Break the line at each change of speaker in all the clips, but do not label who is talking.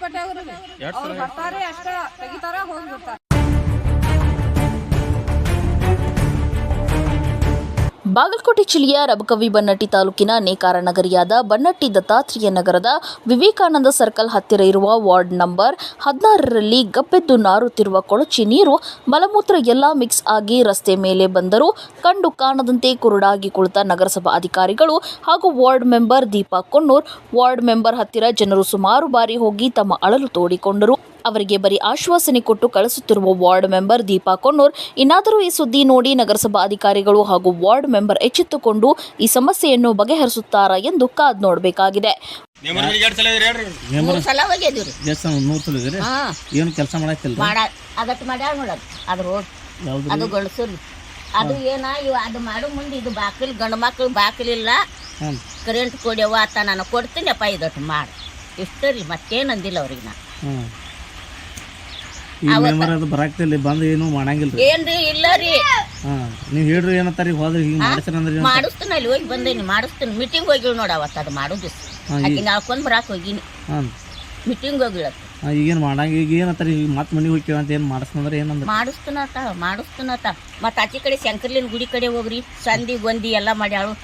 Municipality ಅವ್ರು ಬರ್ತಾರೆ ಅಷ್ಟ ತೆಗಿತಾರ ಹೋಗ್ಬಿಡ್ತಾರೆ.
ಬಾಗಲಕೋಟೆ ಜಿಲ್ಲೆಯ ರಬಕವಿ ಬನ್ನಟ್ಟಿ ತಾಲೂಕಿನ ನೇಕಾರ ನಗರಿಯಾದ ಬನ್ನಟ್ಟಿ ದತ್ತಾತ್ರೇಯ ನಗರದ ವಿವೇಕಾನಂದ ಸರ್ಕಲ್ ಹತ್ತಿರ ಇರುವ ವಾರ್ಡ್ ನಂಬರ್ 16ರಲ್ಲಿ ಗಬ್ಬೆದ್ದು ನಾರುತ್ತಿರುವ ಕೊಳಚೆ ನೀರು ಮಲಮೂತ್ರ ಎಲ್ಲ ಮಿಕ್ಸ್ ಆಗಿ ರಸ್ತೆ ಮೇಲೆ ಬಂದರೂ ಕಂಡು ಕಾಣದಂತೆ ಕುರುಡಾಗಿ ಕುಳಿತ ನಗರಸಭಾ ಅಧಿಕಾರಿಗಳು ಹಾಗೂ ward member Deepa Konnur ward member ಹತ್ತಿರ ಜನರು ಸುಮಾರು ಬಾರಿ ಹೋಗಿ ತಮ್ಮ ಅಳಲು ತೋಡಿಕೊಂಡರು. ಅವರಿಗೆ ಬರೀ ಆಶ್ವಾಸನೆ ಕೊಟ್ಟು ಕಳಿಸುತ್ತಿರುವ ವಾರ್ಡ್ ಮೆಂಬರ್ ದೀಪಾ ಕೊಣ್ಣೂರ್ ಇನ್ನಾದರೂ ಈ ಸುದ್ದಿ ನೋಡಿ ನಗರಸಭಾ ಅಧಿಕಾರಿಗಳು ಹಾಗೂ ವಾರ್ಡ್ ಮೆಂಬರ್ ಎಚ್ಚೆತ್ತುಕೊಂಡು ಈ ಸಮಸ್ಯೆಯನ್ನು ಬಗೆಹರಿಸುತ್ತಾರಾ ಎಂದು ಕಾದು ನೋಡಬೇಕಾಗಿದೆ.
ಅದು ಏನ ಅದು ಮಾಡೋ ಮುಂದೆ ಇದು ಬಾಕಿಲ್ ಗಂಡು ಮಕ್ಳು ಬಾಕಿಲಿಲ್ಲ ಕರೆಂಟ್ ಕೊಡ್ಯವ ಆತ ನಾನು ಕೊಡ್ತೀನಪ್ಪ ಇದಟ್ಟು ಮಾಡಿ ಇಷ್ಟು ರೀ ಮತ್ತೇನು ಅಂದಿಲ್ಲ ಅವ್ರಿಗೆ ನಾ ಏನ್ರಿ ಇಲ್ಲ ರೀ
ನೀವು ಹೇಳ್ರಿ ಏನಂತಾರ
ಮಾಡಿಸ್ತೀನಿ ಅಲ್ಲಿ ಹೋಗಿ ಬಂದೇನಿ ಮಾಡಿಸ್ತೀನಿ ಮೀಟಿಂಗ್ ಹೋಗಿಳು ನೋಡ ಅವತ್ತು ಅದು ಮಾಡೋದು ಆಕೆ ನಾಳ್ಕೊಂಡ್ ಬರಾಕ್ ಹೋಗಿನಿ ಮೀಟಿಂಗ್ ಹೋಗಿಳತ್ತ
ಈಗೇನು ಮಾಡಂಗ ಈಗ ಏನಂತಾರ ಈಗ ಮತ್ತೆ ಮನೆಗೆ ಹೋಗಿ ಅಂತ ಏನು ಮಾಡಿಸ್ತಂದ್ರೆ ಏನಂದ್ರೆ
ಮಾಡಿಸ್ತನತ ಮತ್ತು ಆಚೆ ಕಡೆ ಶಂಕರ್ಲಿನ ಗುಡಿ ಕಡೆ ಹೋಗ್ರಿ ಸಂದಿ ಗೊಂದಿ ಎಲ್ಲ ಮಾಡ್ಯಾಳು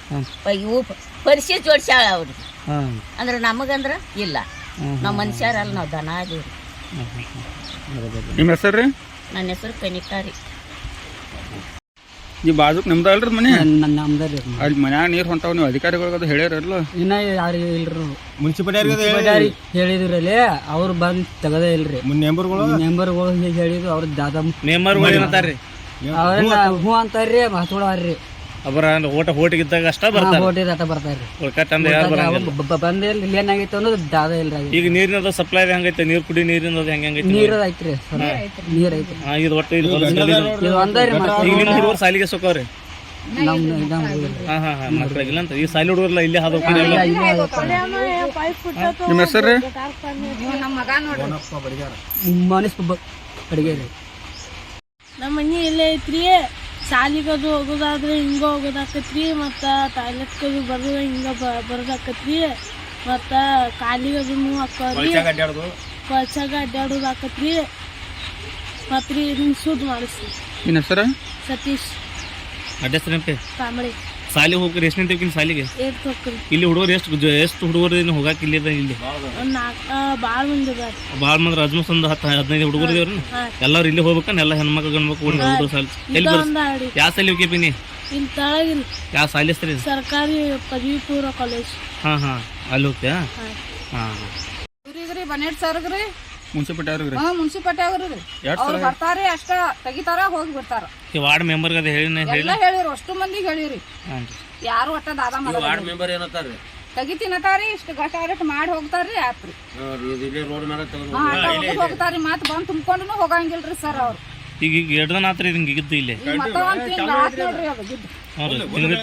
ಇವು ಪರಿಸಿ ಜೋಡಿಸ್ಯಾಳ ಅವ್ರಿಗೆ ಅಂದ್ರೆ ನಮಗಂದ್ರೆ ಇಲ್ಲ ನಾವು ಮನುಷ್ಯರಲ್ಲ ನಾವು ದನ ಅದೀವಿ.
ನಿಮ್ಮ ಹೆಸರು ರೀ?
ನನ್ನ ಹೆಸರು ಕನಿಕಾ ರೀ.
ಈ ಬಾಜುಕ್ ನಿಮ್ದು ಅಲ್ರಿ ಮನೆ?
ನಮ್ದು ರೀ.
ಅಲ್ಲಿ ಮನ್ಯಾಗ ನೀರು ಹೊಂಟಾವ ನೀವು ಅಧಿಕಾರಿಗಳಿಗೆ ಹೇಳ್ಯಾರಲ್ಲ?
ಇನ್ನ ಯಾರು ಇಲ್ರಿ
ಮುನ್ಸಿಪಾಲಿಟಿ
ಹೇಳಿದ್ರಲ್ಲಿ ಅವ್ರು ಬಂದು ತೆಗದೇ ಇಲ್ರಿ. ಮೆಂಬರ್ಗಳು ಹೀಗೆ ಹೇಳಿದ್ರು ಅವ್ರ ದಾದಾ ಮೆಂಬರ್ಗಳು ಏನಂತಾರ್ರಿ ಅವ್ರ ಹ್ಞೂ ಅಂತಾರ್ರಿ ಹಚ್ಕೊಳಾರ್ರಿ ಒಬ್ಬರ ಹೋಟಿಗಿದ್ದಾಗ ಅಷ್ಟ ಬರ್ತಾರ್ರಿ ಬಂದೇ ಇಲ್ಲ ಏನಾಗೈತೆ ಅನ್ನೋದು ದಾದ ಇಲ್ರಿ. ಈಗ ನೀರಿನ ಸಪ್ಲೈ ಹೆಂಗೈತೆ ನೀರು ಕುಡಿ ನೀರಿನ ಹೆಂಗೈತೆ? ನೀರು ಐತ್ರಿ ನೀರ್ ಐತ್ರಿ. ಇದು ಒಟ್ಟು ಇದು ಒಂದರಿ ಈಗ ನಿಮ್ಮ ಹುಡುಗರು ಸಾಲಿಗೆ ಸೊಕ್ಕವ್ರಿ ಮಕ್ಕಳಿಗಿಲ್ಲ ಅಂತ ಈ ಸಾಲಿ ಹುಡುಗರ್ಲ ಇಲ್ಲೇ ಹಾದು
ನಿಮ್ಮ ಹೆಸರು?
ಮನೀಶ್ ಅಡಿಗೆ ರೀ.
ನಮ್ಮ ಮನೆ ಇಲ್ಲೇ ಐತ್ರಿ. ಸಾಲಿಗದು ಹೋಗೋದಾದ್ರೆ ಹಿಂಗೆ ಹೋಗೋದಾಕತ್ರಿ ಮತ್ತು ಟಾಯ್ಲೆಟ್ಗದು ಬರೋದು ಹಿಂಗೆ ಬರೋದಾಕತ್ರಿ ಮತ್ತು ಕಾಲಿಗದು ಹಾಕೋರಿ ಕೊಳಚಾಗ ಅಡ್ಡಾಡೋದು ಆಕತ್ರಿ ಮತ್ತು ರೀ ಇದನ್ನ ಶುದ್ಧ ಮಾಡಿಸ್ರಿ.
ನಿನ್ನ ಹೆಸರು?
ಸತೀಶ್ ಕಾಂಬಳಿ.
ಸಾಲಿ ಹೋಗ್ರಿ ಎಷ್ಟು ನಿಂತೀವಿ ಸಾಲಿಗೆ? ಇಲ್ಲಿ ಹುಡುಗರು ಎಷ್ಟು ಹುಡುಗರು ಹೋಗಾಕ ಇಲ್ಲಿ
ಭಾಳ ಮಂದಿ
ಭಾಳ ಮಂದಿ ಅಜ್ಮಸ್ ಒಂದು 10-15 ಹುಡುಗರು ಇದೇವ್ರಿ. ಎಲ್ಲರೂ ಇಲ್ಲಿ ಹೋಗ್ಬೇಕನ್ನ ಎಲ್ಲ ಹೆಣ್ಮಕ್ಳು ಗಂಡ್ಮಕ್ಳು ಸಾಲಿ ಎಲ್ಲಿ ಯಾವ ಸಾಲಿ ಹೋಗಿ ನೀ?
ಇಲ್ಲಿ ತಳಗಿಲ್ಲ.
ಯಾವ ಸಾಲಿ ಹೆಸ್ರಿ?
ಸರ್ಕಾರಿ ಪದವಿ ಪೂರ್ವ ಕಾಲೇಜ್.
ಅಲ್ಲಿ ಹೋಗ್ತೀಯಾ?
ಬನ್ನೇಟ್ ಸರ್ಗ್ರಿ
ಮುನ್ಸಿಪಾಲಿಟಿ ಅವ್ರಿಗೆ?
ಮುನ್ಸಿಪಾಲಿಟಿ ಅವ್ರು ಬರ್ತಾರೆ ಅಷ್ಟ ತೆಗಿತಾರ ಹೋಗಿ ಬಿಡ್ತಾರ.
ವಾರ್ಡ್ ಮೆಂಬರ್
ಎಲ್ಲ ಹೇಳಿರಿ ಅಷ್ಟು ಮಂದಿಗೆ ಹೇಳಿರಿ ಯಾರು ಒಟ್ಟ ದಾದ ಮಾಡೋದು ತೆಗಿತೀನತಾರಿ ಇಷ್ಟು ಗಟ್ಟ ಮಾಡಿ ಹೋಗ್ತಾರ್ರಿ ಆತ್ರಿ ಹೋಗ್ತಾರಿ ಮತ್ ಬಂದ್ ತುಂಬ್ಕೊಂಡು ಹೋಗಂಗಿಲ್ರಿ ಸರ್ ಅವ್ರು.
ಈಗ 2 ದಿನ ಆತ್ರಿ ಹಿಂಗೆ ಇದ್ದು ಇಲ್ಲಿ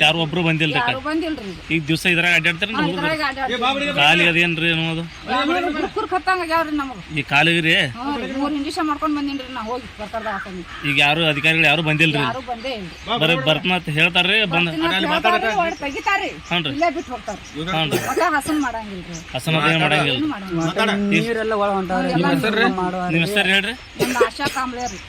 ಯಾರು ಒಬ್ರು ಬಂದಿಲ್ರಿ. ಈಗ ದಿವಸ ಇದ್ರಾಗ ಅಡ್ಡಾಡ್ತಾರ ಕಾಲಿ ಅದೇನ್ರಿ ಅನ್ನೋದು ಈ ಕಾಲಿಗೆ ರೀ
ಇಂಜೆಕ್ಷನ್ ಮಾಡ್ಕೊಂಡ್ ಬಂದಿನ್ರಿ ನಾ ಹೋಗಿ
ಈಗ ಯಾರು ಅಧಿಕಾರಿಗಳು ಯಾರು ಬಂದಿಲ್ರಿ ಬರೀ ಬರ್ತನ ಹೇಳ್ತಾರ್ರಿ ಬಂದ
ತೆಗಿತಾರಿ ಬಿಟ್ಟು ಹೋಗ್ತಾರ ಹಸನ್ ಮಾಡಂಗಿಲ್ರಿ
ಹಸನ ಮಾಡಂಗಿಲ್ಲ. ನಿಮ್ಮ ಹೆಸರು ಹೇಳ್ರಿ?
ಆಶಾ ಕಾಂಬ್ಳೆ ರೀ.